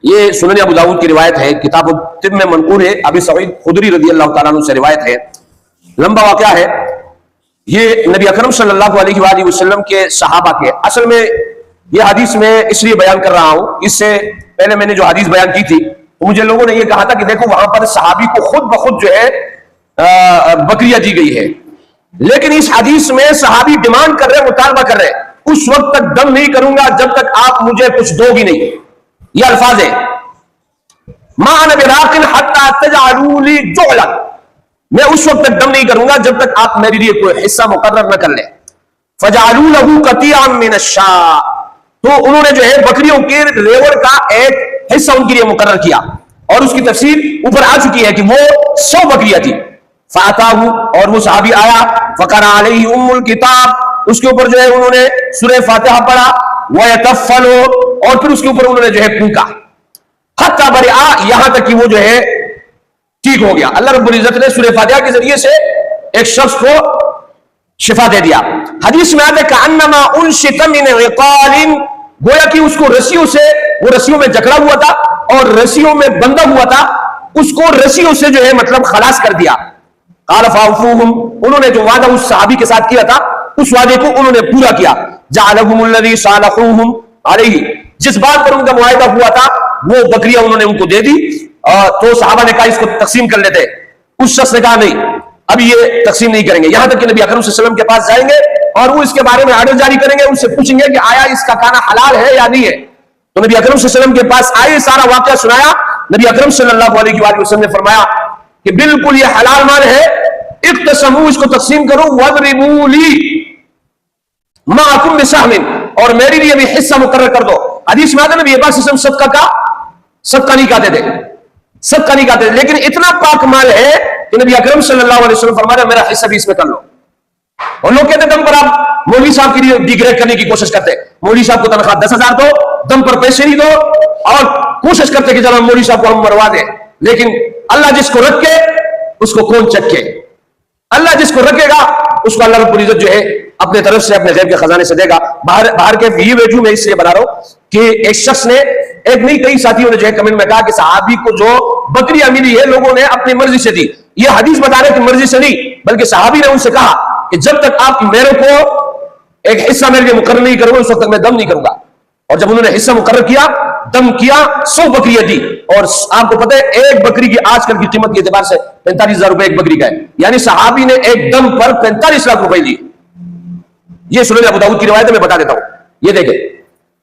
یہ سنن ابو داؤد کی روایت ہے، کتاب الطب میں منقول ہے، ابی سعید خدری رضی اللہ تعالیٰ عنہ سے روایت ہے. لمبا واقعہ ہے. یہ نبی اکرم صلی اللہ علیہ وآلہ وسلم کے صحابہ کے، اصل میں یہ حدیث میں اس لیے بیان کر رہا ہوں، اس سے پہلے میں نے جو حدیث بیان کی تھی مجھے لوگوں نے یہ کہا تھا کہ دیکھو وہاں پر صحابی کو خود بخود جو ہے بکریاں دی گئی ہے، لیکن اس حدیث میں صحابی ڈیمانڈ کر رہے، مطالبہ کر رہے اس وقت تک دم نہیں کروں گا جب تک آپ مجھے کچھ دو گی نہیں. یہ الفاظ ہے ما انا براق حتى تجعلوا لي جعلا، میں اس وقت تک دم نہیں کروں گا جب تک آپ میرے لیے کوئی حصہ مقرر نہ کر لیں. فجعلوا له قطيعا من الشاء، تو انہوں نے جو ہے بکریوں کے ریوڑ کا ایک حصہ ان کے لیے مقرر کیا، اور اس کی تفسیر اوپر آ چکی ہے کہ وہ 100 بکریاں تھی. فاتاه، اور وہ صحابی آیا، فقرأ عليه الكتاب، اس کے اوپر جو ہے انہوں نے سورہ فاتحہ پڑھا، ويتفل، اور پھر اس کے اوپر انہوں نے جو ہے پھونکا، حتی برئا، یہاں تک کہ وہ جو ہے ٹھیک ہو گیا. اللہ رب العزت نے سورہ فاتحہ کے ذریعے سے ایک شخص کو شفا دے دیا. حدیث میں آتا ہے کأنما انشط من عقال، گویا کہ اس کو رسیوں سے، وہ رسیوں میں جکڑا ہوا تھا اور رسیوں میں بندھا ہوا تھا، اس کو رسیوں سے جو ہے مطلب خلاص کر دیا. قال فاوفوہم، انہوں نے جو وعدہ اس صحابی کے ساتھ کیا تھا اس وعدے کو انہوں نے پورا کیا. جعلہم الذی صالحوہم علیہ، جس بات پر ان کا معاہدہ ہوا تھا وہ بکریاں انہوں نے ان کو دے دی. تو صحابہ نے کہا اس کو تقسیم کر لیتے، اس شخص نے کہا نہیں ابھی یہ تقسیم نہیں کریں گے، یہاں تک کہ نبی اکرم صلی اللہ علیہ وسلم کے پاس جائیں گے اور وہ اس کے بارے میں آرڈر جاری کریں گے، ان سے پوچھیں گے کہ آیا اس کا کھانا حلال ہے یا نہیں ہے. تو نبی اکرم صلی اللہ علیہ وسلم کے پاس آئے، سارا واقعہ سنایا. نبی اکرم صلی اللہ علیہ وآلہ وسلم نے فرمایا کہ بالکل یہ حلال مال ہے، اقتسموا، اس کو تقسیم کرو، واضربوا لی معکم بسہم، اور میرے لیے بھی حصہ مقرر کر دو. حدیث میں آتا ہے نبی عباس اسلام صدقہ نہیں کہتے تھے، صدقہ نہیں کہتے تھے، لیکن اتنا پاک مال ہے کہ نبی اکرم صلی اللہ علیہ وسلم فرمایا میرا حصہ بھی اس میں کر لو. اور لوگ کہتے ہیں دم پر آپ مولوی صاحب کے لیے ڈیگریڈ کرنے کی کوشش کرتے، مولوی صاحب کو تنخواہ 10,000 دو، دم پر پیسے نہیں دو، اور کوشش کرتے کہ چلو مولوی صاحب کو ہم مروا دیں. لیکن اللہ جس کو رکھے اس کو کون چکے، اللہ جس کو رکھے گا اس کو اللہ رب العزت جو ہے اپنے طرف سے، اپنے غیب کے خزانے سے دے گا. باہر کے یہ ویڈیو میں اس لیے بنا رہا ہوں کہ ایک شخص نے، ایک نہیں کئی ساتھیوں نے جو ہے کمنٹ میں کہا کہ صحابی کو جو بکریاں ملی ہے لوگوں نے اپنی مرضی سے دی. یہ حدیث بتا رہے کہ مرضی سے نہیں، بلکہ صحابی نے ان سے کہا کہ جب تک آپ میرے کو ایک حصہ میرے لیے مقرر نہیں کرو گے اس وقت تک میں دم نہیں کروں گا. اور جب انہوں نے حصہ مقرر کیا، دم کیا، 100 بکریاں دی. اور آپ کو پتہ ہے ایک بکری کی آج کل کی قیمت کے اعتبار سے 45,000 روپے ایک بکری کا ہے، یعنی صحابی نے ایک دم پر 45 لاکھ روپے دی. یہ سنن ابو داؤد کی روایت ہے، میں بتا دیتا ہوں. یہ دیکھیں،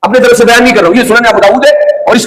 اپنے طرف سے بیان نہیں کر رہا ہوں، یہ سنن ابو داؤد ہے